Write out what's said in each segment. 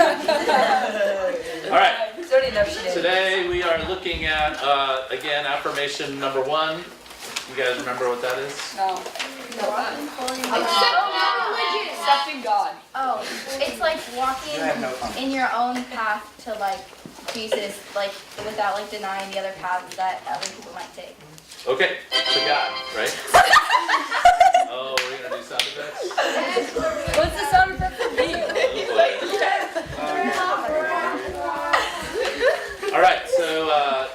All right. Today we are looking at, again, affirmation number 1. You guys remember what that is? No. Accepting God. Oh, it's like walking in your own path to like Jesus, like without like denying the other paths that other people might take. Okay, to God, right? Oh, we're going to do sound effects? What's the sound effect for me? All right, so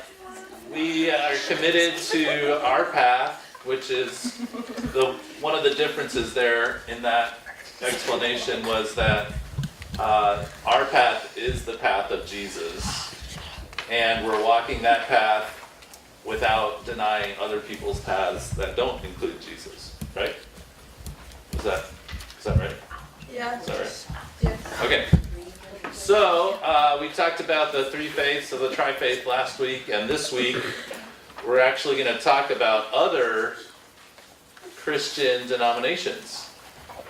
we are committed to our path, which is one of the differences there in that explanation was that our path is the path of Jesus, and we're walking that path without denying other people's paths that don't include Jesus, right? Is that right? Yeah. Is that right? Yeah. Okay. So, we talked about the 3 faiths of the tri-faith last week, and this week we're actually going to talk about other Christian denominations.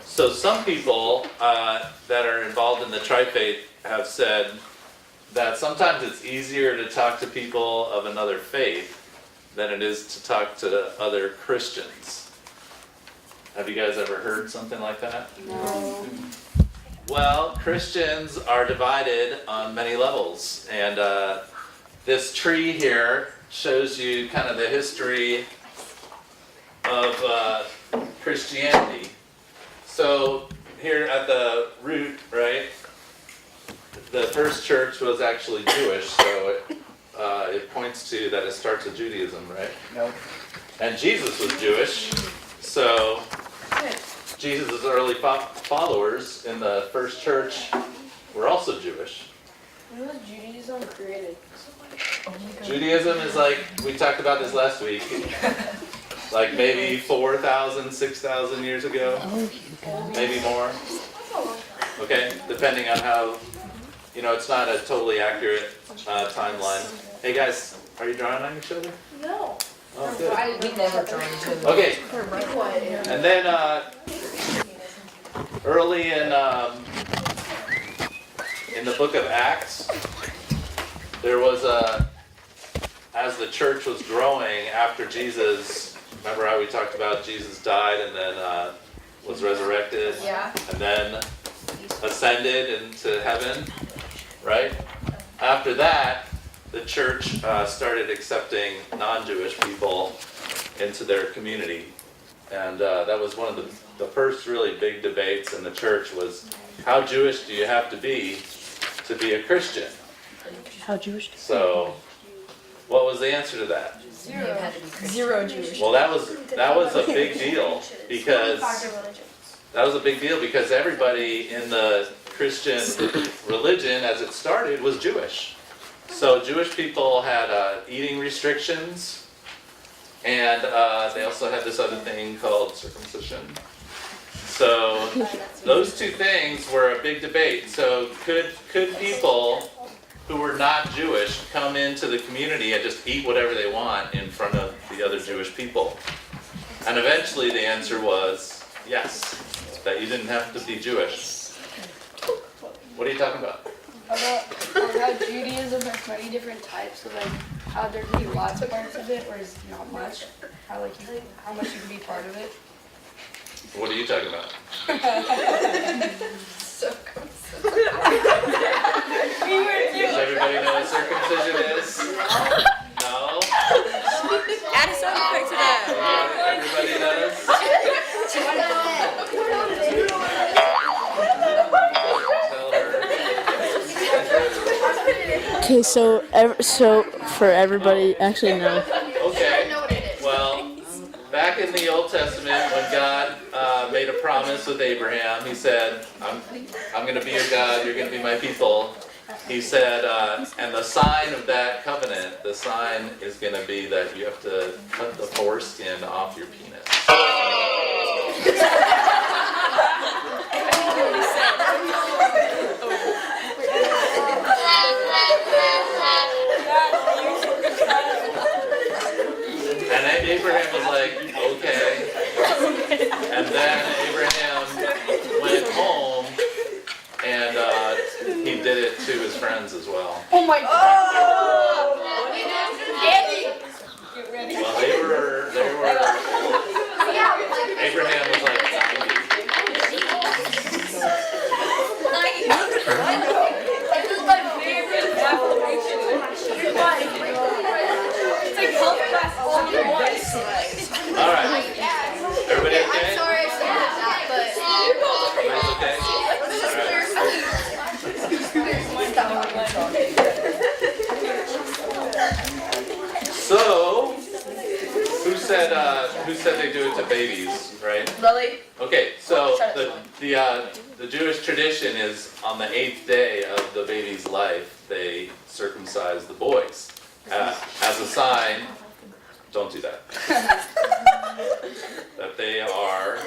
So some people that are involved in the tri-faith have said that sometimes it's easier to talk to people of another faith than it is to talk to other Christians. Have you guys ever heard something like that? No. Well, Christians are divided on many levels, and this tree here shows you kind of the history of Christianity. So here at the root, right, the first church was actually Jewish, so it points to that it starts with Judaism, right? No. And Jesus was Jewish, so Jesus' early followers in the first church were also Jewish. When was Judaism created? Judaism is like, we talked about this last week, like maybe 4,000, 6,000 years ago, maybe more. Okay, depending on how, it's not a totally accurate timeline. Hey guys, are you drawing on each other? No. Oh, good. We never joined each other. Okay, and then early in the book of Acts, there was as the church was growing after Jesus, remember how we talked about Jesus died and then was resurrected? Yeah. And then ascended into heaven, right? After that, the church started accepting non-Jewish people into their community. And that was one of the first really big debates in the church was, how Jewish do you have to be a Christian? How Jewish? So, what was the answer to that? Zero Jewish. Well, that was a big deal because everybody in the Christian religion, as it started, was Jewish. So Jewish people had eating restrictions, and they also had this other thing called circumcision. So those two things were a big debate. So could people who were not Jewish come into the community and just eat whatever they want in front of the other Jewish people? And eventually the answer was yes, that you didn't have to be Jewish. What are you talking about? About how Judaism has many different types, so like how there can be lots of parts of it, whereas not much. How much you can be part of it. What are you talking about? Does everybody know what circumcision is? No? Add a sound effect to that. Everybody knows? Tell her. Okay, so for everybody, actually no. Okay. Well, back in the Old Testament, when God made a promise with Abraham, he said, I'm going to be your God, you're going to be my people. He said, and the sign of that covenant, the sign is going to be that you have to cut the foreskin off your penis. And then Abraham was like, okay. And then Abraham went home and he did it to his friends as well. Oh my god! Andy! Get ready. Well, they were, Abraham was like 90. This is my favorite affirmation. It's like health class all in one. All right. Everybody okay? I'm sorry I said that, but. Everybody okay? So, who said they do it to babies, right? Lily? Okay, so the Jewish tradition is on the 8th day of the baby's life, they circumcise the boys. As a sign, don't do that. that they are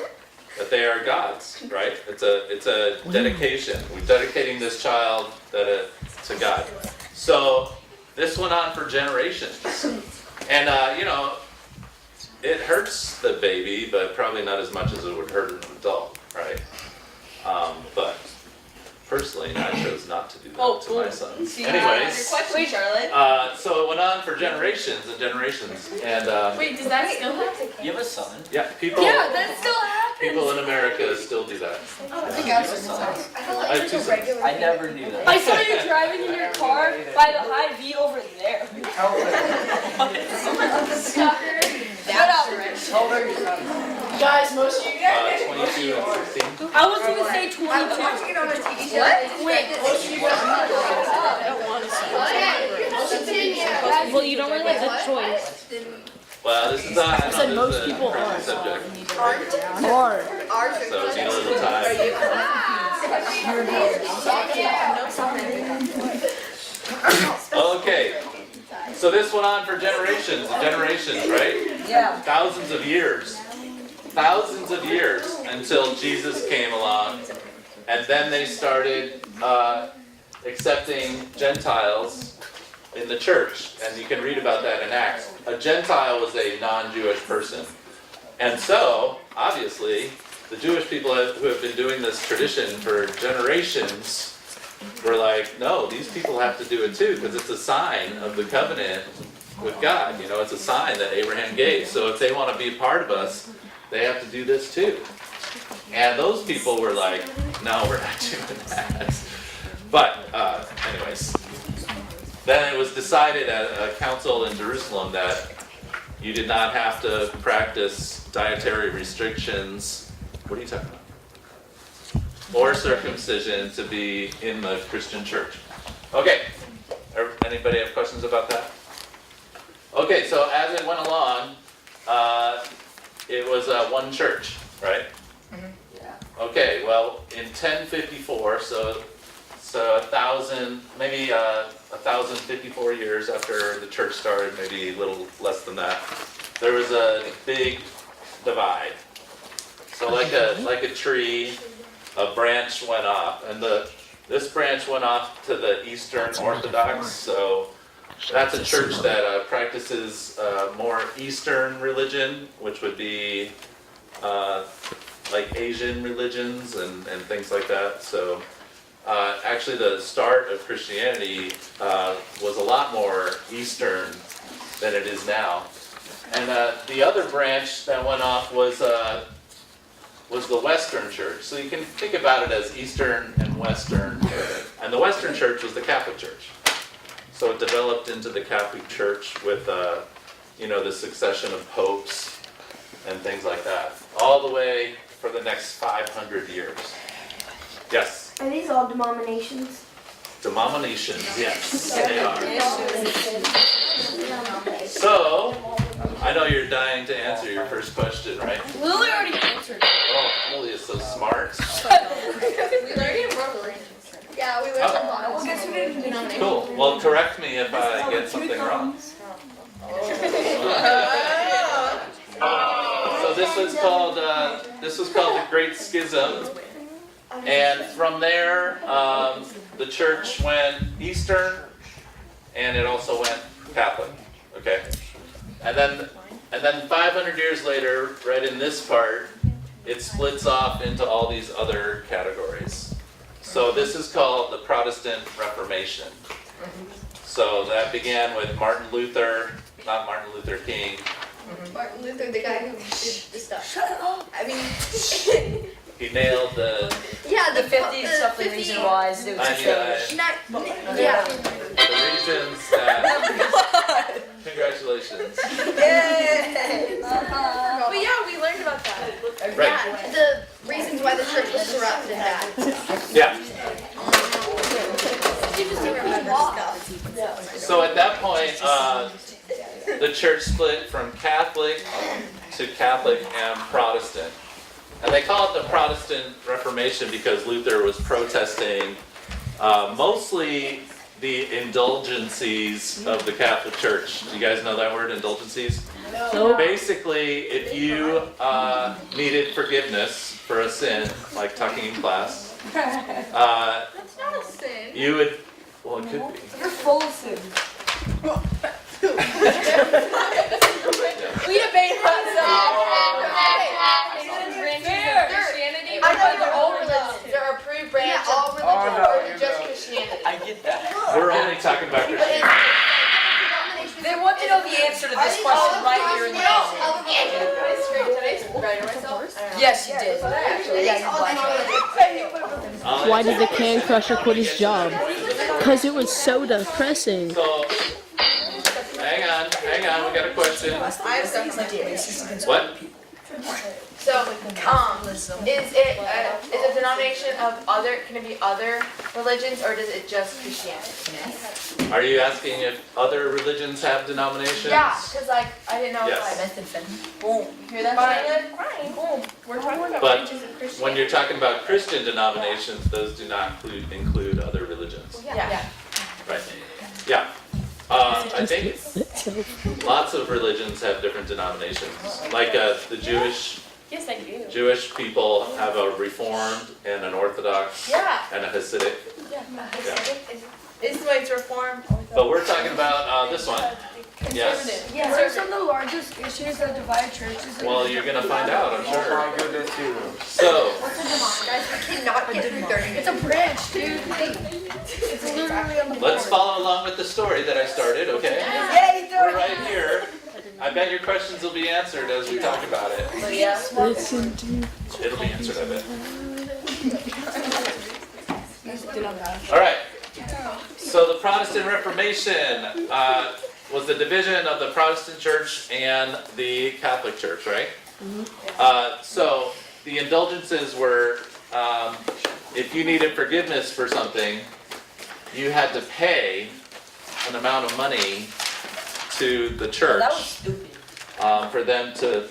God's, right? It's a dedication. We're dedicating this child to God. So this went on for generations. And it hurts the baby, but probably not as much as it would hurt an adult, right? But personally, I chose not to do that to my sons. Anyways, Wait, Charlotte. so it went on for generations and generations, and Wait, does that still happen? You have a son? yeah, people that still happens. in America still do that. I think I circumcised. I have two sons. I never knew that. I saw you driving in your car by the high V over there. Shut up. How old are your sons? Guys, most of you guys. 22 and 16. I was gonna say 22. What? Wait, most of you guys. Well, you don't really have a choice. Well, this is not. I said most people are. subject. Or So need a little time. Okay. So this went on for generations and generations, right? Yeah. Thousands of years. Thousands of years until Jesus came along. And then they started accepting Gentiles in the church. And you can read about that in Acts. A Gentile was a non-Jewish person. And so, obviously, the Jewish people who have been doing this tradition for generations were like, no, these people have to do it too, because it's a sign of the covenant with God. You know, it's a sign that Abraham gave. So if they want to be a part of us, they have to do this too. And those people were like, no, we're not doing that. But anyways, then it was decided at a council in Jerusalem that you did not have to practice dietary restrictions. What are you talking about? Or circumcision to be in the Christian church. Okay, anybody have questions about that? Okay, so as it went along, it was one church, right? Okay, well, in 1054, so 1,054 years after the church started, maybe a little less than that, there was a big divide. So like a tree, a branch went off, and this branch went off to the Eastern Orthodox. So that's a church that practices more Eastern religion, which would be like Asian religions and things like that. So actually the start of Christianity was a lot more Eastern than it is now. And the other branch that went off was the Western Church. So you can think about it as Eastern and Western. And the Western Church was the Catholic Church. So it developed into the Catholic Church with the succession of popes and things like that, all the way for the next 500 years. Yes? Are these all denominations? Denominations, yes, they are. So, I know you're dying to answer your first question, right? Lily already answered. Oh, Lily is so smart. We learned in Rosalie. Yeah, we learned a lot. We'll get to the denomination. Cool. Well, correct me if I get something wrong. So this was called the Great Schism, and from there the church went Eastern, and it also went Catholic. Okay, and then 500 years later, right in this part, it splits off into all these other categories. So this is called the Protestant Reformation. So that began with Martin Luther, not Martin Luther King. Martin Luther, the guy who did the stuff. Shut up. I mean, He nailed the yeah, The 50 something reason why it was I changed. Yeah. reasons that. Congratulations. Yay! But yeah, we learned about that. Right. Yeah, the reasons why the church was corrupt and bad. Yeah. You just don't remember stuff. So at that point, the church split from Catholic to Catholic and Protestant. And they call it the Protestant Reformation because Luther was protesting mostly the indulgencies of the Catholic Church. Do you guys know that word, indulgencies? No. Basically, if you needed forgiveness for a sin, like tucking in class, That's not a sin. you would, well, it could be. You're full of sin. We debate that. Christianity. I know they're all religions. They're approved branch. Yeah, all religions or just Christianity. I get that. We're only talking about Christianity. They want to know the answer to this question right here in the answer. Yes, you did. Why did the can crusher quit his job? Because it was so depressing. So, hang on, we got a question. What? So, is it a denomination of other? Can it be other religions, or does it just Christianity? Are you asking if other religions have denominations? Yeah, because like I didn't know. Yes. Boom. Hear that? Crying. Boom. We're talking about But branches of Christianity. when you're talking about Christian denominations, those do not include other religions. Yeah. Right. Yeah. I think lots of religions have different denominations. Like the Jewish Yes, I do. Jewish people have a Reformed and an Orthodox Yeah. and a Hasidic. Is the way it's reformed? But we're talking about this one. Yes. Yeah, what are some of the largest issues that divide churches? Well, you're gonna find out, I'm sure. I go there too. So, Guys, we cannot get through 30 It's a branch, dude. It's literally on the board. let's follow along with the story that I started, okay? We're right here. I bet your questions will be answered as we talk about it. Listen to It'll be answered, I bet. All right. So the Protestant Reformation was the division of the Protestant Church and the Catholic Church, right? So the indulgences were, if you needed forgiveness for something, you had to pay an amount of money to the church for them to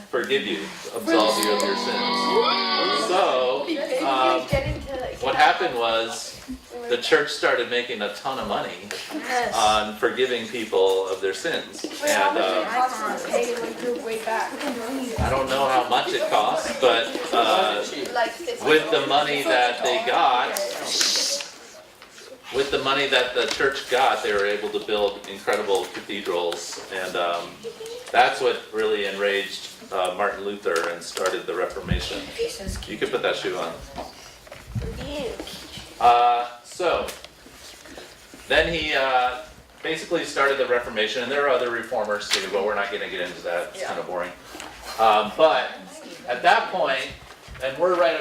forgive you, absolve you of your sins. So what happened was the church started making a ton of money on forgiving people of their sins. And I don't know how much it cost, but with the money that they got, with the money that the church got, they were able to build incredible cathedrals, and that's what really enraged Martin Luther and started the Reformation. You can put that shoe on. So, then he basically started the Reformation, and there are other reformers too, but we're not going to get into that, it's kind of boring. But at that point, and we're right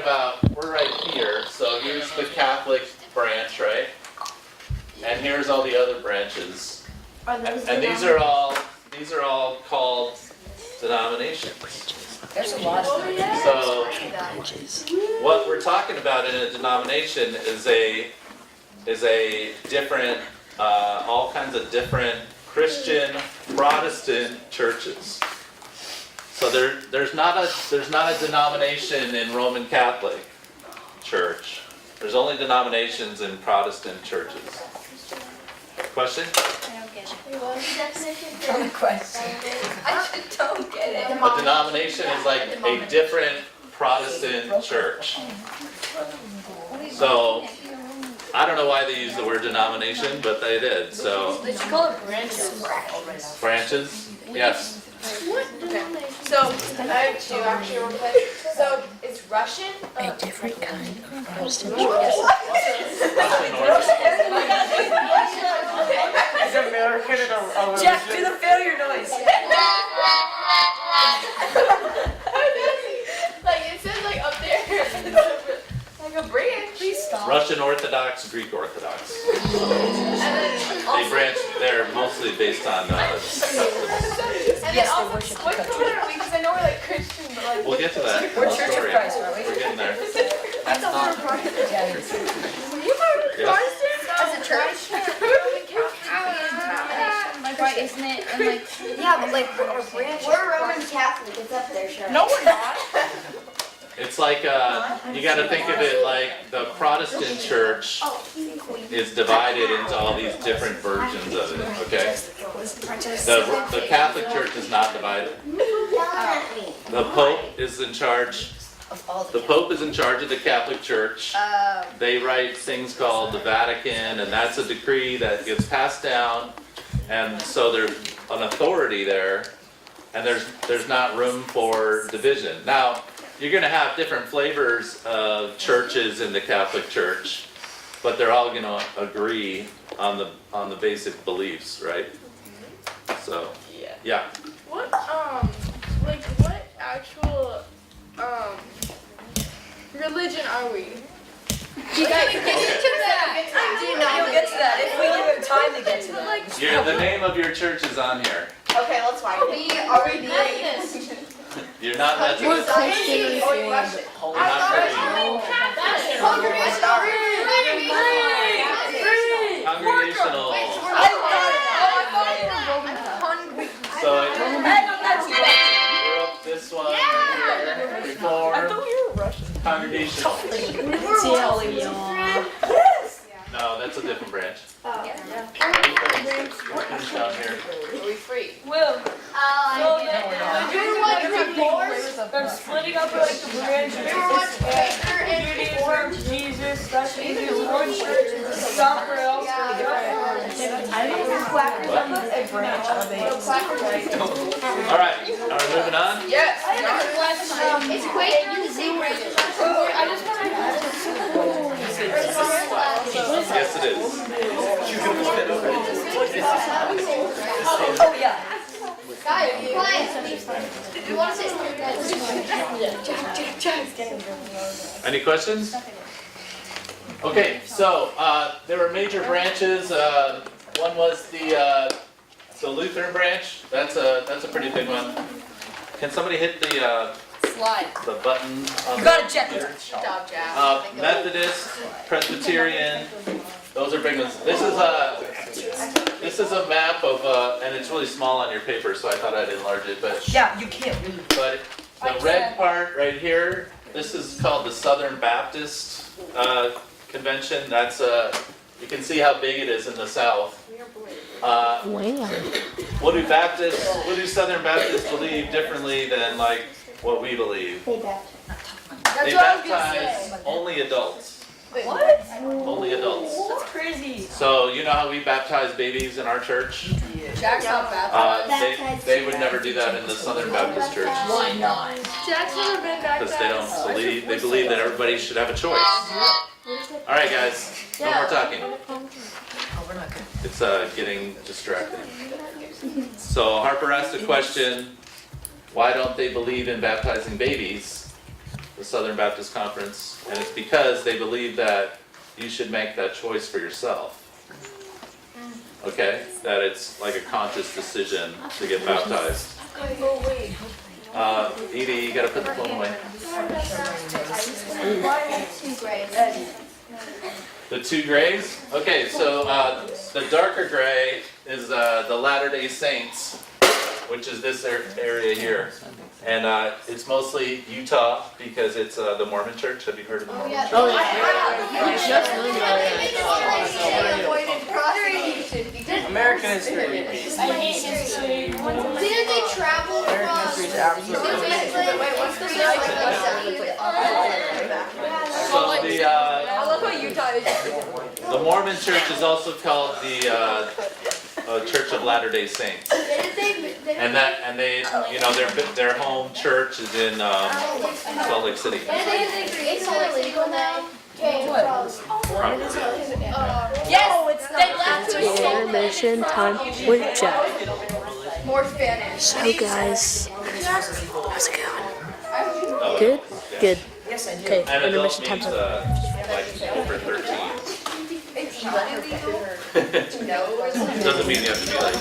here, so here's the Catholic branch, right? And here's all the other branches. And these are all called denominations. There's a lot of them. So what we're talking about in a denomination is a different, all kinds of different Christian Protestant churches. So there's not a denomination in Roman Catholic Church. There's only denominations in Protestant churches. Question? I don't get it. Good question. I just don't get it. A denomination is like a different Protestant church. So, I don't know why they use the word denomination, but they did, so. They should call it branches. Branches? Yes. So, I have two actually real quick. So, it's Russian? A different kind of Protestant. Russian Orthodox. Is American a Jack, do the failure noise. Like it says like up there. Like a branch. Please stop. Russian Orthodox, Greek Orthodox. And then They branch, they're mostly based on customs. And then also, what color are we? Because I know we're like Christian, but like. We'll get to that. We're Don't Church of worry. Christ, aren't we? We're getting there. I thought we were Protestant. Yeah. Were you part of Yeah. Protestant? As a church, Roman Catholic denomination, like, right, isn't it? And like, Yeah, but like our branch. We're Roman Catholic. It's up there, Cheryl. No, we're not. It's like, you gotta think of it like the Protestant church Oh, he's a queen. is divided into all these different versions of it, okay? The Catholic Church is not divided. The Pope is in charge, Of all the Pope is in charge of the Catholic Church. They write things called the Vatican, and that's a decree that gets passed down. And so there's an authority there, and there's not room for division. Now, you're gonna have different flavors of churches in the Catholic Church, but they're all gonna agree on the basic beliefs, right? So, Yeah. yeah. What like what actual religion are we? You guys get into that. We'll get to that if we give him time to get to that. The name of your church is on here. Okay, let's find it. Are we Methodist? You're not We're Methodist. Christian Or Reformed. Russian? You're not Congregational. So Europe, this one, Reformed, Congregational. No, that's a different branch. Lutherans down here. Are we free? Will. They're splitting up like the branches. Judaism, Jesus, that's Jesus, one church, somewhere else. I think there's quackers on a branch of it. All right, are we moving on? Yes. It's Quaker the same branch as us. I just want Yes, it is. Oh, yeah. Guys, quiet. You want to say something? Any questions? Okay, so there were major branches. One was the Lutheran branch. That's a pretty big one. Can somebody hit the slide. button? On You gotta check it. Good job, Jack. Methodist, Presbyterian. Those are big ones. This is a map of and it's really small on your paper, so I thought I'd enlarge it. But Yeah, you can't read. But the red part right here, this is called the Southern Baptist Convention. That's you can see how big it is in the South. Wow. What do Southern Baptists believe differently than like what we believe? They bet. They baptize only adults. What? Only adults. That's crazy. So you know how we baptize babies in our church? Jack's not baptized. They would never do that in the Southern Baptist Church. Why not? Jack's never been Because they don't believe, they believe that everybody should have a choice. All right, guys, no more talking. Oh, we're not good. It's getting distracting. So Harper asked a question, why don't they believe in baptizing babies, the Southern Baptist Conference? And it's because they believe that you should make that choice for yourself. Okay? That it's like a conscious decision to get baptized. Edie, you gotta put the phone away. The two grays? Okay, so the darker gray is the Latter-day Saints, which is this area here. And it's mostly Utah because it's the Mormon church. Have you heard of the Mormon church? Oh, yeah. We just learned about American history. Didn't they travel American history is absolutely So I love how Utah is. the Mormon church is also called the Church of Latter-day Saints. And they, you know, their home church is in Salt Lake City. It's illegal now. Yes, they left to a Intermission time with Jack. more Spanish. So guys, how's it going? Good? Good. Okay, And adult intermission means time's up. like over 13. Doesn't mean you have to be like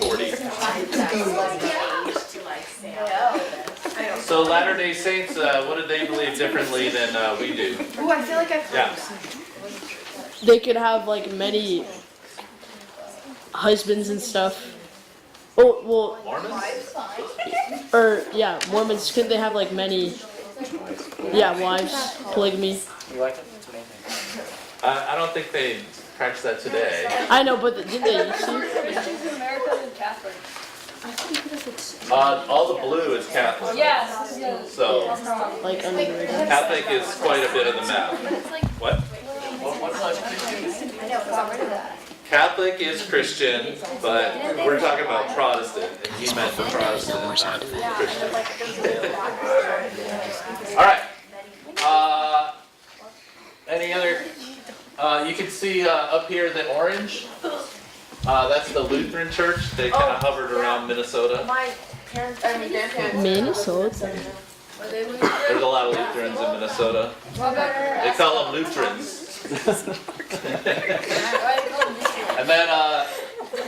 40. So Latter-day Saints, what do they believe differently than we do? Ooh, I feel like I've Yeah. They could have like many husbands and stuff. Oh, well, Mormons? or yeah, Mormons, couldn't they have like many, yeah, wives, polygamy? You like it? That's amazing. I don't think they practice that today. I know, but didn't they used to? Christians in America and Catholics. All the blue is Catholic. Yes. So Like under the radar. Catholic is quite a bit of the map. What? Catholic is Christian, but we're talking about Protestant, and he meant the Protestant, not Christian. All right. Any other? You can see up here the orange. That's the Lutheran Church. They kind of hovered around Minnesota. My parents, I mean grandparents. Minnesota. There's a lot of Lutherans in Minnesota. They call them Lutherans. And then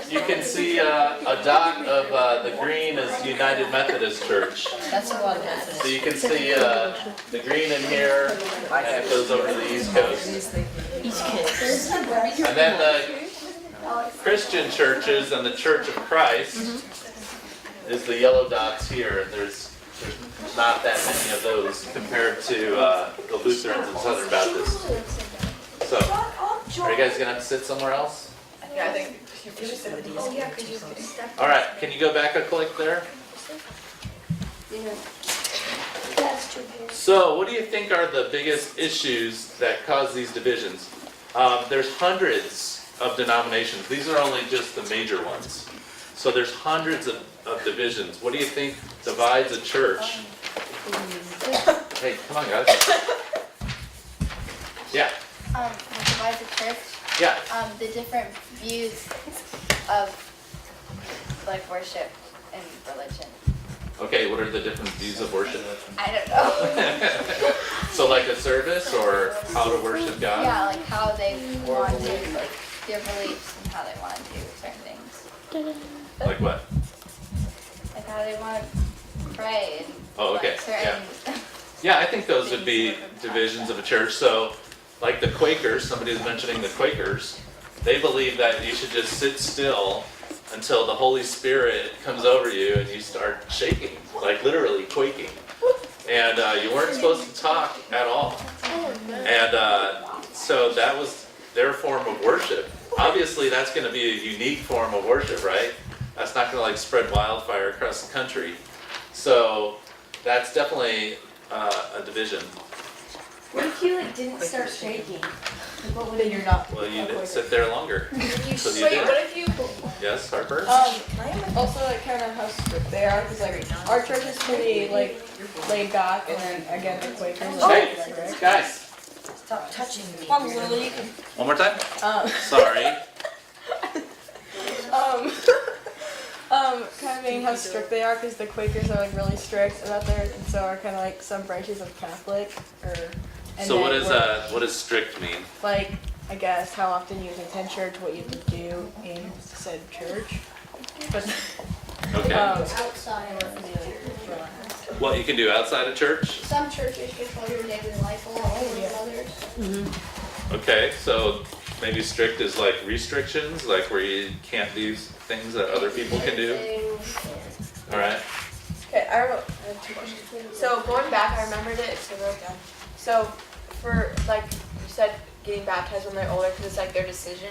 you can see a dot of the green is United Methodist Church. That's a lot of Methodist. So you can see the green in here, and it goes over to the East Coast. And then the Christian churches and the Church of Christ is the yellow dots here, and there's not that many of those compared to the Lutherans and Southern Baptists. So, are you guys gonna have to sit somewhere else? Yeah, I think. All right, can you go back a click there? So, what do you think are the biggest issues that cause these divisions? There's hundreds of denominations. These are only just the major ones. So there's hundreds of divisions. What do you think divides a church? Hey, come on, guys. Yeah, What divides the church? yeah. The different views of like worship and religion. Okay, what are the different views of worship? I don't know. So like a service or how to worship God? Yeah, like how they want to, like their beliefs and how they want to do certain things. Like what? Like how they want to pray and Oh, okay, like certain. Yeah, I think those would be divisions of a church. So, like the Quakers, somebody was mentioning the Quakers, they believe that you should just sit still until the Holy Spirit comes over you and you start shaking, like literally quaking. And you weren't supposed to talk at all. And so that was their form of worship. Obviously, that's going to be a unique form of worship, right? That's not going to like spread wildfire across the country. So that's definitely a division. What if you like didn't start shaking? Like, what would you're not? Well, you didn't sit there longer. So you Wait, did. what if you? Yes, Harper? Also like kind of how strict they are, because like our church is pretty like laid back, and then again the Quakers are Hey, strict. guys, Stop touching me. Come on, Lily, you can. one more time. Um, Sorry. Kind of being how strict they are, because the Quakers are like really strict about theirs, and so are kind of like some branches of Catholic, or. And So then what does strict mean? like, I guess how often you can attend church, what you can do in said church. But Okay. Outside. What you can do outside of church? Some churches control your daily life a lot more than others. Okay, so maybe strict is like restrictions, like where you can't do things that other people can do. All right. Okay, I have two questions. So going back, I remembered it. So I wrote down. So for like you said, getting baptized when they're older because it's like their decision,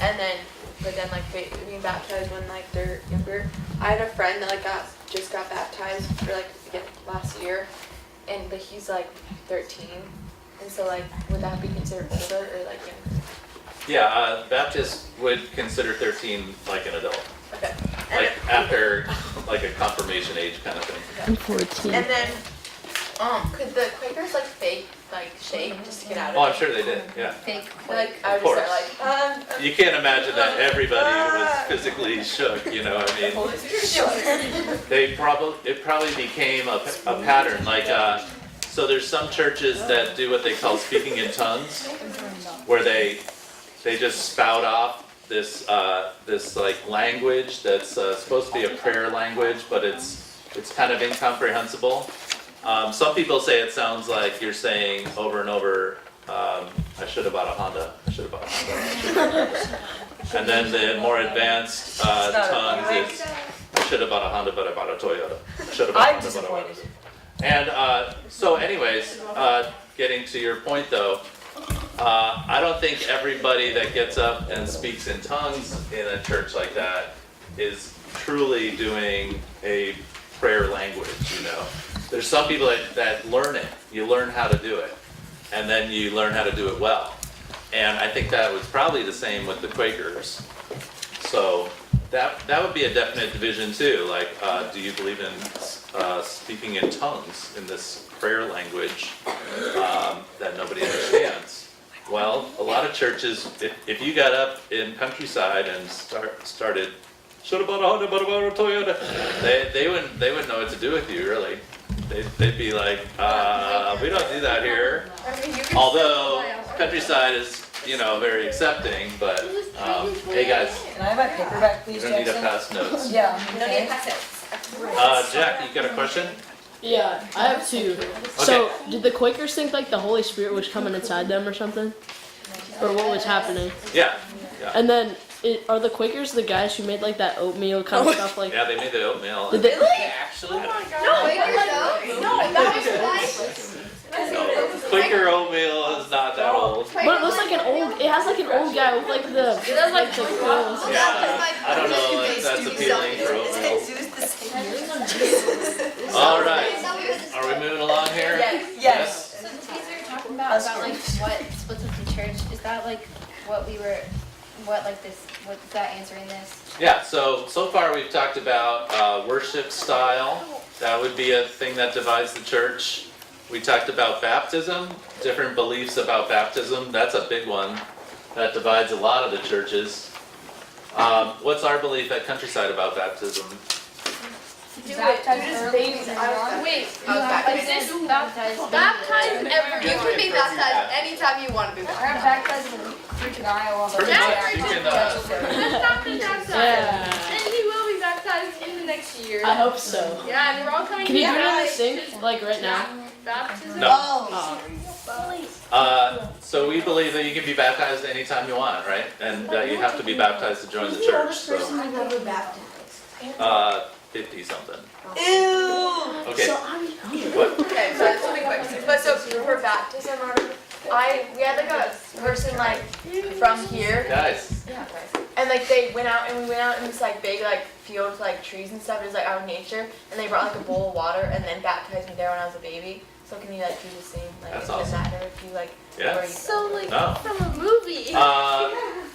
and then but then like being baptized when like they're younger. I had a friend that like just got baptized for like last year, but he's like 13, and so like would that be considered older or like younger? Yeah, Baptists would consider 13 like an adult, Okay. like after like a confirmation age kind of thing. I'm 14. And then, could the Quakers like fake like shake just to get out of it? Oh, I'm sure they did, yeah. Fake. Like I Of would course. just start like, You can't imagine that everybody was physically shook, you know, I mean, it probably became a pattern, like, so there's some churches that do what they call speaking in tongues, where they just spout off this like language that's supposed to be a prayer language, but it's kind of incomprehensible. Some people say it sounds like you're saying over and over, I should have bought a Honda, I should have bought a Honda, I should have bought a Honda. And then the more advanced tongues is, I should have bought a Honda, but I bought a Toyota. I should have bought a I'm Honda, but I bought a disappointed. And so anyways, getting to your point though, I don't think everybody that gets up and speaks in tongues in a church like that is truly doing a prayer language, you know. There's some people that learn it. You learn how to do it, and then you learn how to do it well. And I think that was probably the same with the Quakers. So that would be a definite division too. Like, do you believe in speaking in tongues in this prayer language that nobody understands? Well, a lot of churches, if you got up in countryside and started, should have bought a Honda, but I bought a Toyota, they wouldn't know what to do with you, really. They'd be like, we don't do that here. Although countryside is, you know, very accepting, but hey guys, Can I have my paperback, you please, don't need to Jackson? pass notes. Yeah. you don't need to pass it. Jack, you got a question? Yeah, I have two. So, did the Quakers think like the Holy Spirit was coming inside them or something? Or what was happening? Yeah. And then, are the Quakers the guys who made like that oatmeal kind of stuff? Like, Yeah, they made the oatmeal. did they? Actually, No, that was Quaker oatmeal is not that old. But it looks like an old. It has like an old guy with like the. It has like the curls. Yeah, I don't know if that's appealing for oatmeal. All right, are we moving along here? Yes. So the piece we were talking about like what splits up the church, is that like what's that answering this? Yeah, so far we've talked about worship style. That would be a thing that divides the church. We talked about baptism, different beliefs about baptism. That's a big one that divides a lot of the churches. What's our belief at Countryside about baptism? Baptize babies and young. Wait, Baptize you can be baptized anytime you want to be I got baptized. baptized in freaking Iowa. Pretty much, you can, Let's not be baptized. Yeah. And he will be baptized in the next year. I hope so. Yeah, and we're all coming Can you do it in the baptized. sink like right now? Baptism? no. Oh. So we believe that you can be baptized anytime you want, right? And that you have to be baptized to join the church, so, 50 something. Ew. Okay, what? Okay, so that's something quick. But so for baptism, we had like a person like from here, Guys, and like we went out in this like big like field with like trees and stuff. It was like out in nature, and they brought like a bowl of water and then baptized me there when I was a baby. So can you like do the same? Like That's it doesn't awesome. matter if you like. Yeah. where you So like Oh. from a movie.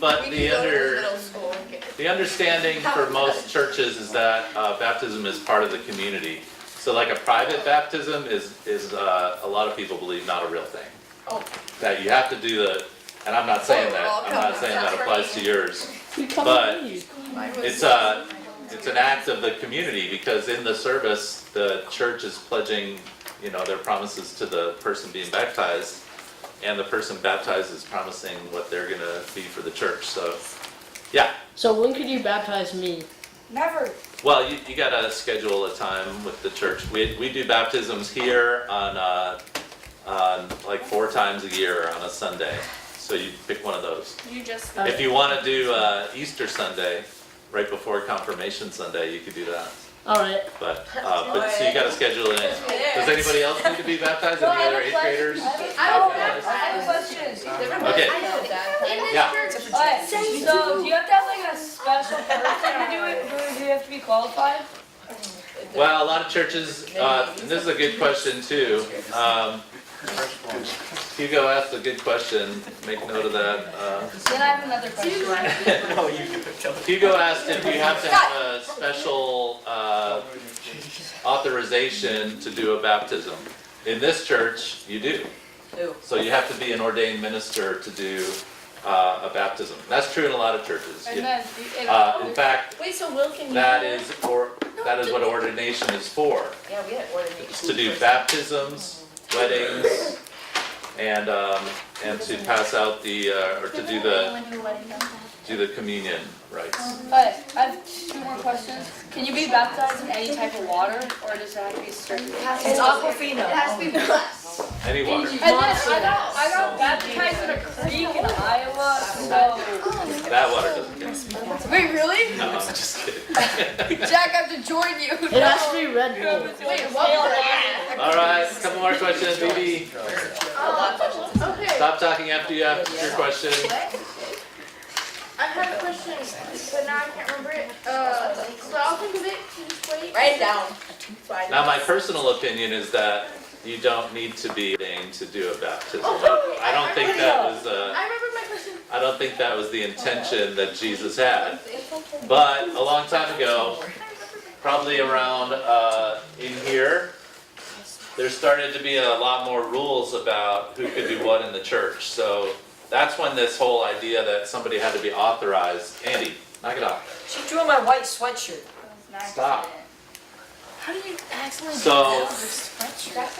But we the could go to middle school and get. the understanding for most churches is that baptism is part of the community. So like a private baptism is a lot of people believe not a real thing. Oh. That you have to do and I'm not saying that, I'm not saying that applies to yours. But it's an act of the community, because in the service, the church is pledging, you know, their promises to the person being baptized, and the person baptized is promising what they're gonna be for the church, so, yeah. So when could you baptize me? Never. Well, you gotta schedule a time with the church. We do baptisms here on like 4 times a year on a Sunday, so you pick one of those. You just. If you wanna do Easter Sunday, right before Confirmation Sunday, you could do that. All right. But so you gotta schedule it in. Does anybody else need to be baptized? Any other 8th graders? I have a question. Okay. In this Yeah. church. Alright, so do you have to have like a special person to do it, or do you have to be qualified? Well, a lot of churches, and this is a good question too. Hugo asked a good question. Make note of that. Then I have another question. No, you do. Hugo asked if you have to have a special authorization to do a baptism. In this church, you do. Ew. So you have to be an ordained minister to do a baptism. That's true in a lot of churches. And then, In fact, Wait, so Will, can you? that is what ordination is for. Yeah, we had ordination. It's to do baptisms, weddings, and to pass out the or to do the communion rites. But I have 2 more questions. Can you be baptized in any type of water, or does it have to be certain? It's Aquafina. It has to be blessed. Any water. And then I got baptized in a creek in Iowa, so. That water doesn't count. Wait, really? No, I'm just kidding. Jack, I have to join you. It has to be Red Bull. Wait, what? All right, a couple more questions, BB. Okay, Stop talking after you ask your question. I have a question, but now I can't remember it. So I'll think of it. Just wait. Write it down. Now, my personal opinion is that you don't need to be ordained to do a baptism. I don't think that was I remember my question. I don't think that was the intention that Jesus had. But a long time ago, probably around in here, there started to be a lot more rules about who could do what in the church. So that's when this whole idea that somebody had to be authorized. Andy, knock it off. She drew on my white sweatshirt. Stop. How do you accidentally So- do that?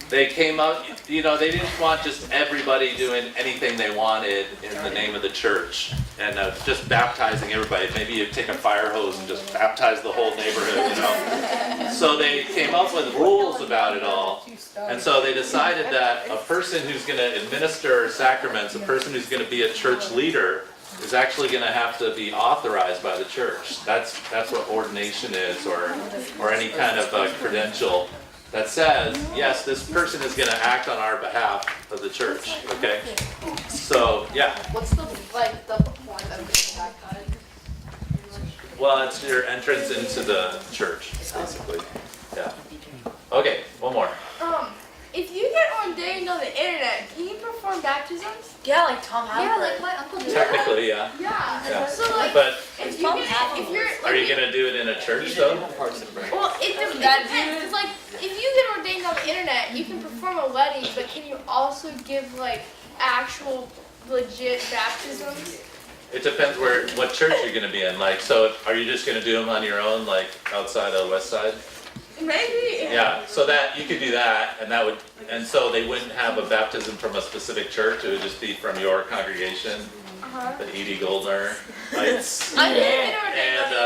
They came up, they didn't want just everybody doing anything they wanted in the name of the church and just baptizing everybody. Maybe you take a fire hose and just baptize the whole neighborhood, So they came up with rules about it all. And so they decided that a person who's going to administer sacraments, a person who's going to be a church leader, is actually going to have to be authorized by the church. That's what ordination is, or any kind of credential that says, yes, this person is going to act on our behalf of the church, okay? So, yeah. What's the point of getting baptized? Well, it's your entrance into the church, basically. Yeah. Okay, one more. If you get ordained on the internet, can you perform baptisms? Yeah, like Tom Yeah, Hanks. like my uncle did. Technically, yeah. Yeah. So like, But if you get, if you're, are you going to do it in a church, though? well, it depends. 'Cause, like, if you get ordained on the internet, you can perform a wedding, but can you also give like actual legit baptisms? It depends what church you're going to be in. Like, so are you just going to do them on your own, like outside of West Side? Maybe. Yeah, so that you could do that, and so they wouldn't have a baptism from a specific church. It would just be from your congregation, the Edie Goldner Heights, I didn't get ordained on the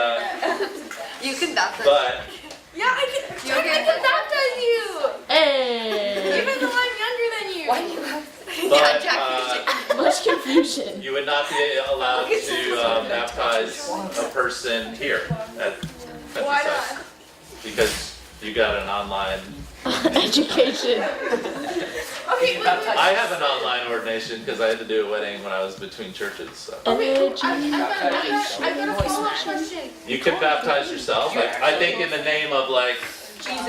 and internet. You can baptize. but Yeah, I can baptize you, Hey! even though I'm younger than you. Why do you have? Much confusion. you would not be allowed to baptize a person here at Why Countryside not? because you got an online. Education. Okay, wait. I have an online ordination because I had to do a wedding when I was between churches. So. Okay, I've got a follow-up question. You can baptize yourself. I think in the name of like,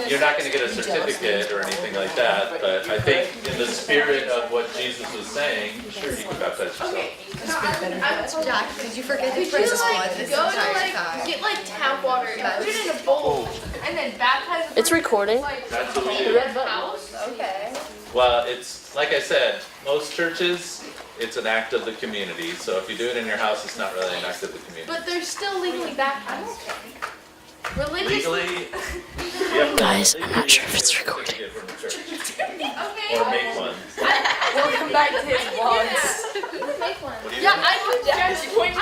you're not going to get a certificate or anything like that, but I think in the spirit of what Jesus was saying, sure, you can baptize yourself. Okay, so Jack, did you forget could to you press this like button this go to entire like time? get like tap water and put it in a bowl and then baptize the It's person recording. like That's what we in do. their house? Okay. Well, it's like I said, most churches, it's an act of the community. So if you do it in your house, it's not really an act of the community. But they're still legally baptized. Religiously. Legally, yeah, Guys, I'm not sure if it's recording. Get from the church. Okay. Or make one. Welcome back to his vlogs. You can make one. What do you Yeah, do? I would just going to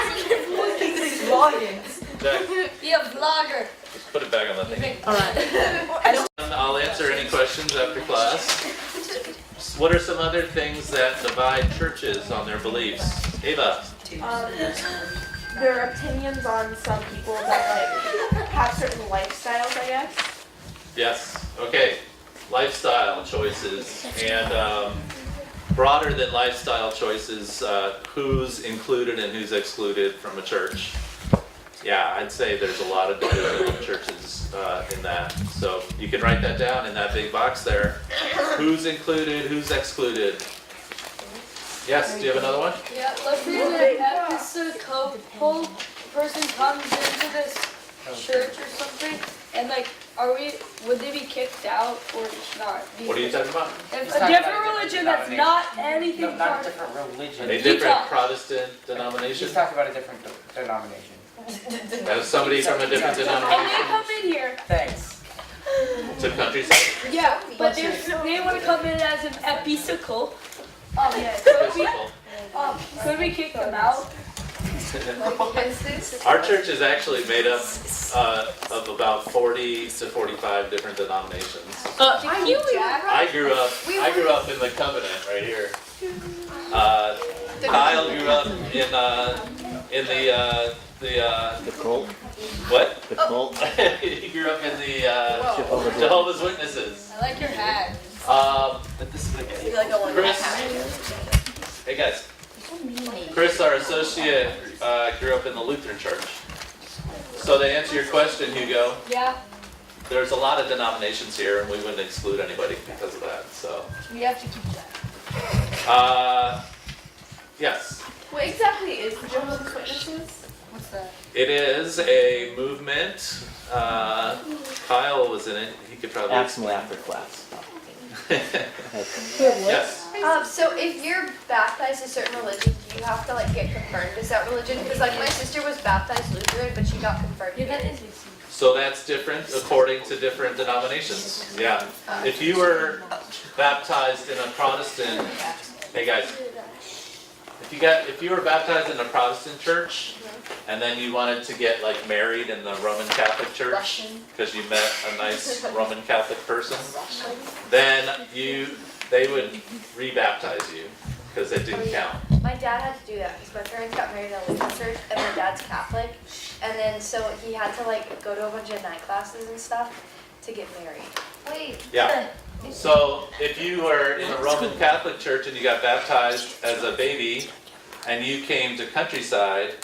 His vloggings. Jack, Be a vlogger. just put it back on the thing. Alright. I'll answer any questions after class. What are some other things that divide churches on their beliefs? Ava? Their opinions on some people that like have certain lifestyles, I guess. Yes, okay. Lifestyle choices, and broader than lifestyle choices, who's included and who's excluded from a church. yeah, I'd say there's a lot of division in churches in that. So you can write that down in that big box there. Who's included, who's excluded? Yes, do you have another one? Yeah, let's say that Episcopal person comes into this church or something, and like, would they be kicked out or not? What are you talking about? If a different religion that's not anything No, not a part different religion. A different Protestant denomination? He's talking about a different denomination. As somebody from a different and they denomination come in here, Thanks. to countryside? yeah, but they want to come in as an Episcopal. Yeah, could we kick them out? Our church is actually made up of about 40 to 45 different denominations. I grew up in the Covenant right here. Kyle grew up in the cult. what? The cult. He grew up in the Jehovah's Witnesses. I like your hat. But this is I feel like I want to Chris, hey guys. Chris, our associate, grew up in the Lutheran Church. So to answer your question, Hugo, Yeah, there's a lot of denominations here, and we wouldn't exclude anybody because of that. So, we have to keep that. yes, What exactly is the Jehovah's Witnesses? What's that? it is a movement. Kyle was in it. He could probably ask me after class. Yes. So if you're baptized a certain religion, do you have to like get confirmed as that religion? Because like my sister was baptized Lutheran, but she got confirmed. Yeah, that is. So that's different according to different denominations. Yeah. If you were baptized in a Protestant, hey guys, if you were baptized in a Protestant church, and then you wanted to get like married in the Roman Catholic Church because you met a nice Roman Catholic person, then they would rebaptize you because it didn't count. My dad had to do that because my parents got married in a Lutheran church, and my dad's Catholic, and then so he had to like go to a bunch of night classes and stuff to get married. Wait. Yeah. So if you were in a Roman Catholic church and you got baptized as a baby and you came to Countryside,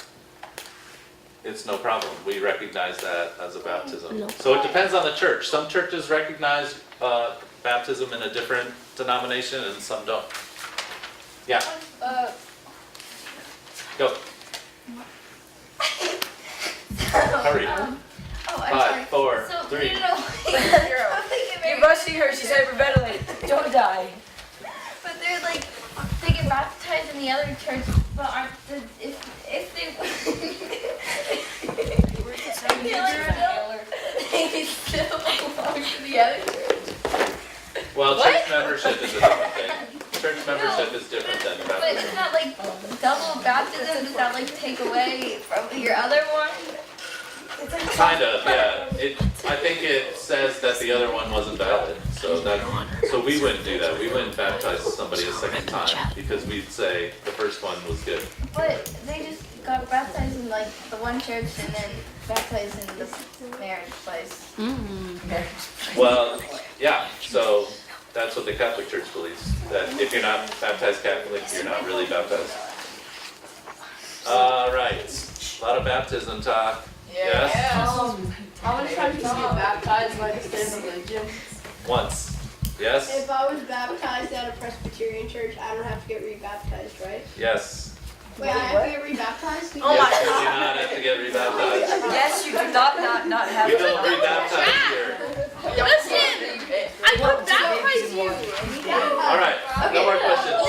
it's no problem. We recognize that as a baptism. So it depends on the church. Some churches recognize baptism in a different denomination and some don't. Yeah, go. Hurry. Oh, I'm sorry. 5, 4, So, 3. no. You're rushing her, she's hyperventilating. Don't die. But they're like, they get baptized in the other church, but aren't the, if they they still belong to the other church. Well, church membership is a different thing. Church membership is different than But baptism. isn't that like double baptism? Does that like take away from your other one? Kind of, yeah. I think it says that the other one wasn't valid, so we wouldn't do that. We wouldn't baptize somebody a second time because we'd say the first one was good. But they just got baptized in like the one church and then baptized in the marriage place. Well, yeah. So that's what the Catholic Church believes. That if you're not baptized Catholic, you're not really baptized. All right. A lot of baptism talk. Yes. How many times do you get baptized like a state religion? Once. Yes. If I was baptized at a Presbyterian church, I don't have to get rebaptized, right? Yes. Wait, I have to get rebaptized? Oh my Yes, you do not have to get rebaptized. Yes, you do not have We don't rebaptize here. Listen! I would baptize you! All right. No more questions.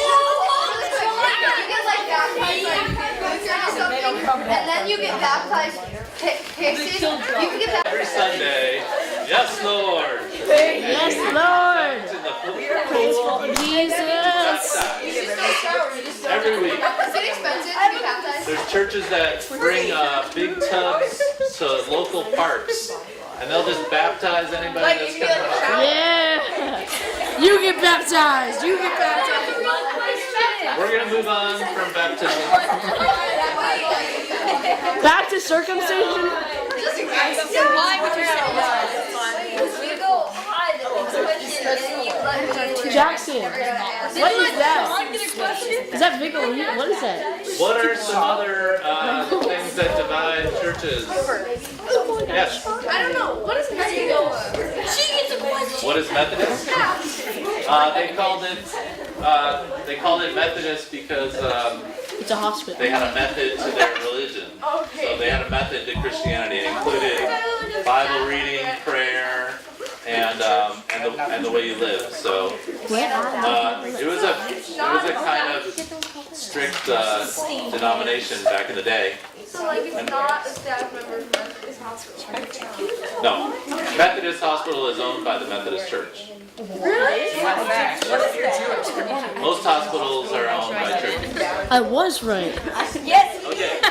And then you get baptized. Casey, you can get baptized. Every Sunday. Yes, Lord. Yes, Lord. To the pool. Jesus. Baptized. Every week. Is it expensive to get baptized? There's churches that bring big tubs to local parks, and they'll just baptize anybody that's coming up. Yeah. You get baptized. You get baptized. We're gonna move on from baptism. Back to circumcision. You go hide the question and then you let me. Jackson. What is that? Is that Vic? What is that? What are some other things that divide churches. Yes. I don't know. What is Methodist? She gets a question. What is Methodist? They called it Methodist because It's a hospital. they had a method to their religion. So they had a method to Christianity. It included Bible reading, prayer, and the way you live. So it was a kind of strict denomination back in the day. So like it's not a staff member from Methodist Hospital. No, Methodist Hospital is owned by the Methodist Church. Most hospitals are owned by churches. I was right. Okay.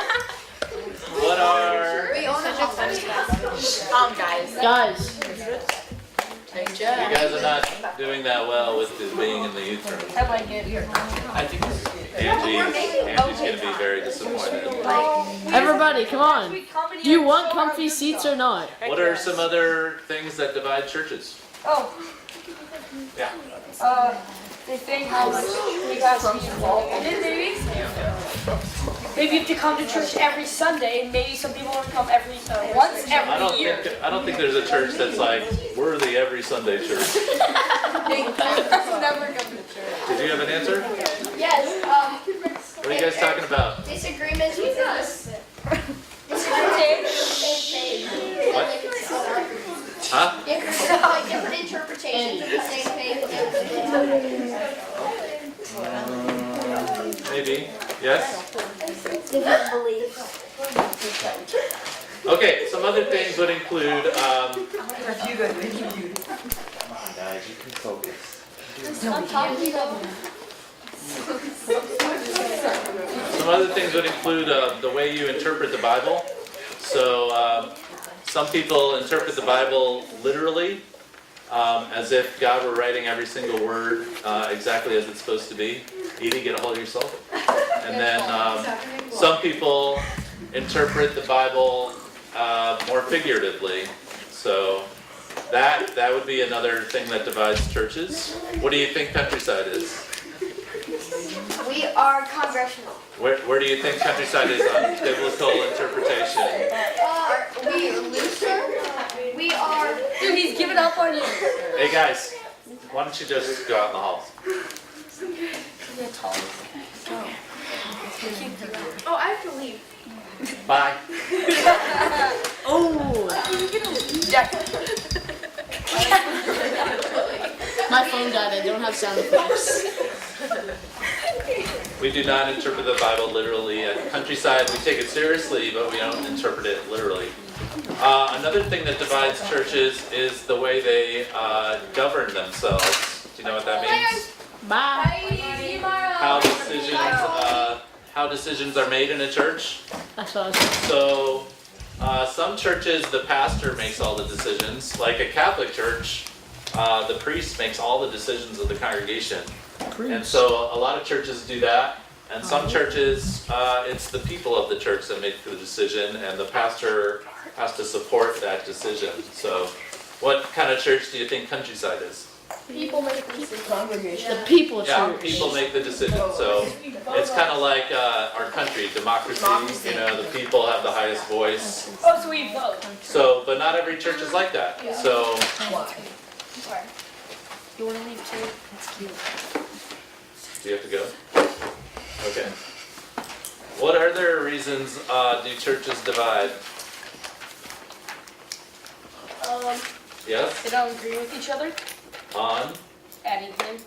What are We own a hospital. Guys. Guys, you guys are not doing that well with being in the youth room. I think Angie's gonna be very disappointed. everybody, come on. Do you want comfy seats or not? What are some other things that divide churches? Oh, Yeah. they think how much you have to be involved in it, maybe. Maybe you have to come to church every Sunday, and maybe some people want to come once every year. I don't think there's a church that's like, we're the every Sunday church. Never come to church. Did you have an answer? Yes. What are you guys talking about? Disagreements with us. What? Huh? Different interpretations of the same thing. Maybe. Yes? Different beliefs. Okay, some other things would include, Come on, guys, you can focus. some other things would include the way you interpret the Bible. So some people interpret the Bible literally, as if God were writing every single word exactly as it's supposed to be. Edie, get a hold of yourself. And then some people interpret the Bible more figuratively. So that would be another thing that divides churches. What do you think Countryside is? We are congregational. Where do you think Countryside is on biblical interpretation? We looser. We are. Dude, he's giving up on you. Hey guys, why don't you just go out in the halls? Oh, I have to leave. Bye. Oh, my phone died. I don't have sound effects. We do not interpret the Bible literally. At Countryside, we take it seriously, but we don't interpret it literally. Another thing that divides churches is the way they govern themselves. Do you know what that means? Bye. How decisions are made in a church. That's what I was saying. So some churches, the pastor makes all the decisions. Like a Catholic church, the priest makes all the decisions of the congregation. And so a lot of churches do that. And some churches, it's the people of the church that make the decision, and the pastor has to support that decision. So what kind of church do you think Countryside is? People make the decision. The people Yeah, church. people make the decision. So it's kind of like our country, democracy. You know, the people have the highest voice. Oh, so we vote. So, but not every church is like that. So, You want to leave too? That's cute. do you have to go? Okay. What other reasons do churches divide? Yes? They don't agree with each other? On? Anything?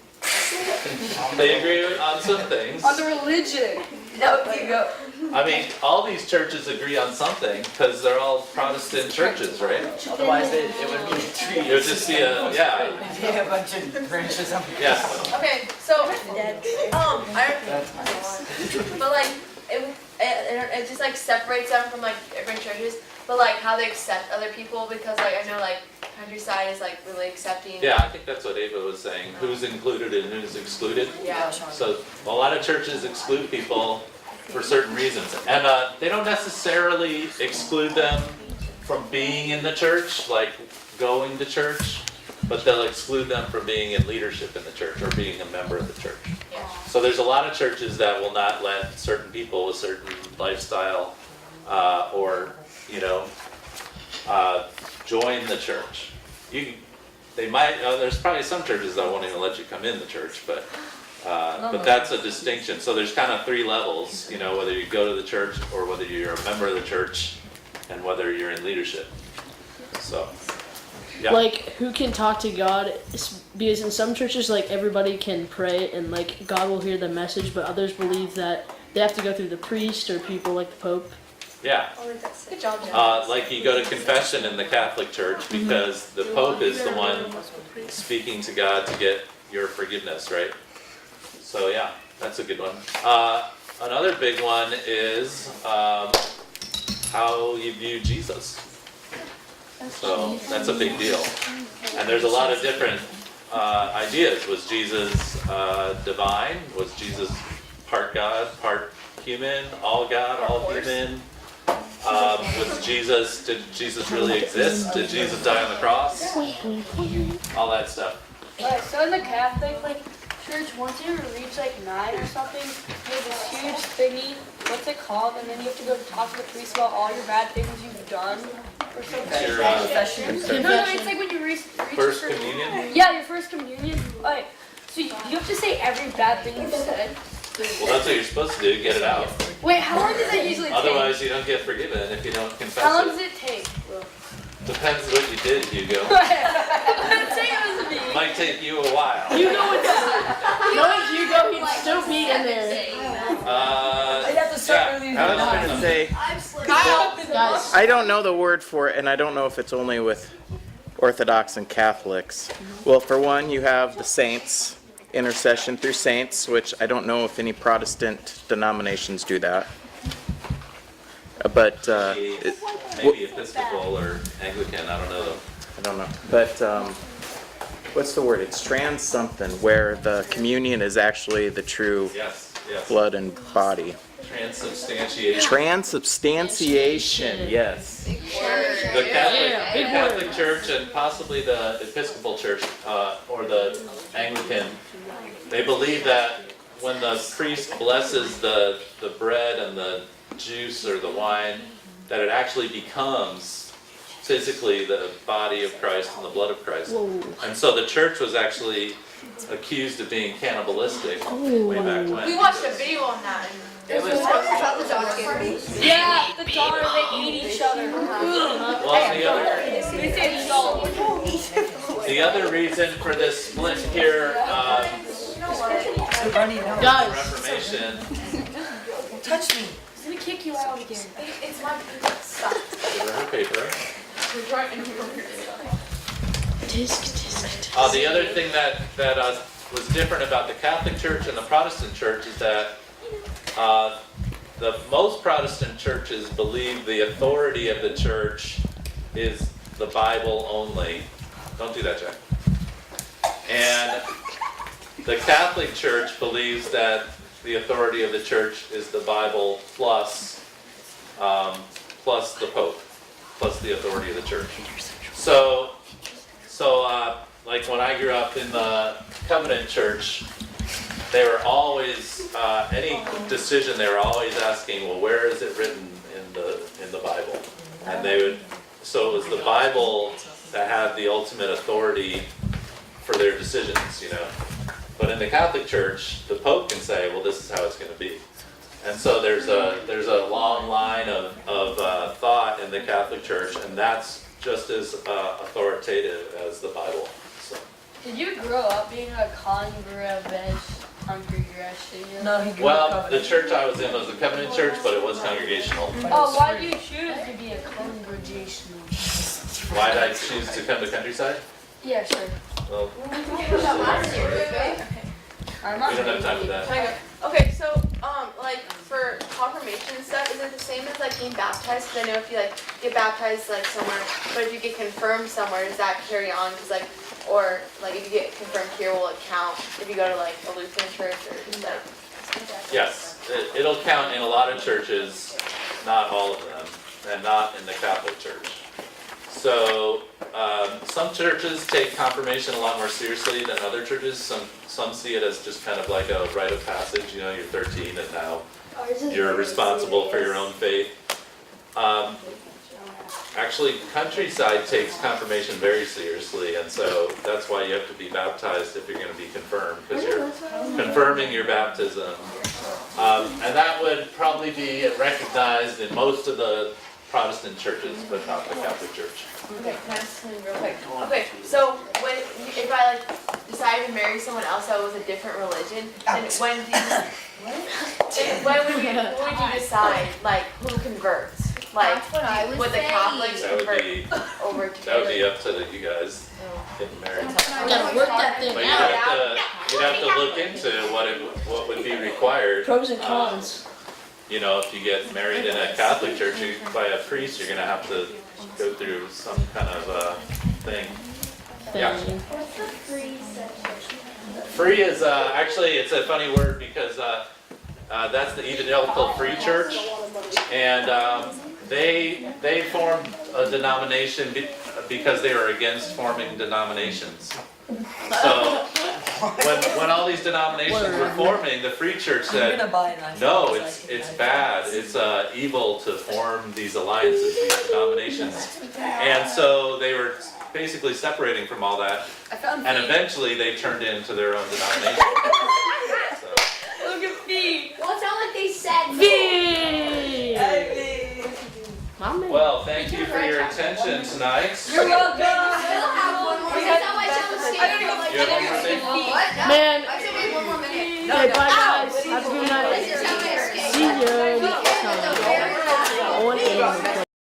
They agree on some things. On the religion. No, you go. I mean, all these churches agree on something because they're all Protestant churches, right? Otherwise, it would be trees. It would just be a, yeah, Yeah, a bunch of branches on yes. Okay, so but like it just like separates them from like different churches, but like how they accept other people, because like I know like Countryside is like really accepting. Yeah, I think that's what Ava was saying. Who's included and who's excluded. Yeah. So a lot of churches exclude people for certain reasons. And they don't necessarily exclude them from being in the church, like going to church, but they'll exclude them from being in leadership in the church or being a member of the church. Yeah. So there's a lot of churches that will not let certain people with certain lifestyle or join the church. They might, there's probably some churches that won't even let you come in the church, but that's a distinction. So there's kind of 3 levels, whether you go to the church or whether you're a member of the church and whether you're in leadership. So, yeah. Like, who can talk to God? Because in some churches, like, everybody can pray and, like, God will hear the message, but others believe that they have to go through the priest or people like the Pope. Yeah. Good job, Jen. Like you go to confession in the Catholic Church because the Pope is the one speaking to God to get your forgiveness, right? So yeah, that's a good one. Another big one is how you view Jesus. So that's a big deal. And there's a lot of different ideas. Was Jesus divine? Was Jesus part God, part human, all God, all human? Did Jesus really exist? Did Jesus die on the cross? All that stuff. Alright, so in the Catholic church, once you reach 9 or something, you have this huge thingy. What's it called? And then you have to go talk to the priest about all your bad things you've done or something. Your No, it's like when you reach first communion? Yeah, your first communion. Alright, so you have to say every bad thing you've said. Well, that's what you're supposed to do, get it out. Wait, how long does that usually take? Otherwise, you don't get forgiven if you don't confess How long it. does it take? Depends what you did, Hugo. Let's say it was me. Might take you a while. You know what's knowing Hugo, he'd still be in there. I'd have to start earlier I than was that. gonna say, Guys, I don't know the word for it, and I don't know if it's only with Orthodox and Catholics. Well, for one, you have the saints, intercession through saints, which I don't know if any Protestant denominations do that. But Maybe Episcopal or Anglican, I don't know though. I don't know. But what's the word? It's trans something, where the communion is actually the true Yes. blood and body. Transubstantiation. Transubstantiation, yes. The Catholic Church and possibly the Episcopal Church or the Anglican, they believe that when the priest blesses the bread and the juice or the wine, that it actually becomes physically the body of Christ and the blood of Christ. And so the church was actually accused of being cannibalistic way back when. We watched a video on that. It was, Yeah, the daughter, they eat each other. well, the other reason for this split here, guys, Reformation, Touch me. He's gonna kick you out again. It's my stop. her paper. disc. The other thing that was different about the Catholic Church and the Protestant Church is that the most Protestant churches believe the authority of the church is the Bible only. Don't do that, Jack. And the Catholic Church believes that the authority of the church is the Bible plus the Pope, plus the authority of the church. So like when I grew up in the Covenant Church, they were always any decision they were always asking, well, where is it written in the Bible? And they would, so it was the Bible that had the ultimate authority for their decisions, But in the Catholic Church, the Pope can say, well, this is how it's going to be. And so there's a long line of thought in the Catholic Church, and that's just as authoritative as the Bible. So. Did you grow up being a congregation? No, he grew Well, up the church I was in was a covenant church, but it was congregational. Oh, why did you choose to be a congregational? Why did I choose to come to Countryside? Yeah, sure. Well, I'm we don't have time for that. Okay, so like for confirmation stuff, is it the same as like being baptized? Because I know if you like get baptized like somewhere, but if you get confirmed somewhere, does that carry on? Because like, or like if you get confirmed here, will it count if you go to like a Lutheran church or like? Yes, it'll count in a lot of churches, not all of them, and not in the Catholic Church. So some churches take confirmation a lot more seriously than other churches. Some see it as just kind of like a rite of passage. You're 13 and now you're responsible for your own faith. actually, Countryside takes confirmation very seriously, and so that's why you have to be baptized if you're going to be confirmed, because you're confirming your baptism. And that would probably be recognized in most of the Protestant churches, but not the Catholic Church. Okay, can I ask something real quick? Okay, so if I like decided to marry someone else that was a different religion, then when do you, when would you decide like who converts? Like That's what I was would the saying. Catholics That would convert be, over to that would be up to you guys getting married. Gotta work that thing But out. you'd have to look into what would be required. Pros and cons. You know, if you get married in a Catholic church by a priest, you're gonna have to go through some kind of thing. Yeah. Thing. Free is actually, it's a funny word because that's the Evangelical Free Church, and they formed a denomination because they were against forming denominations. So when all these denominations were forming, the Free Church said, no, it's bad. It's evil to form these alliances, these denominations. And so they were basically separating from all that. And eventually they turned into their own denomination. So. Look at me. Well, it's not like they said. My man. Well, thank you for your attention tonight. You're welcome. Still have one more. That's how I tell the You have one more thing? What? No. Man. I said we have one more minute. Okay, bye guys.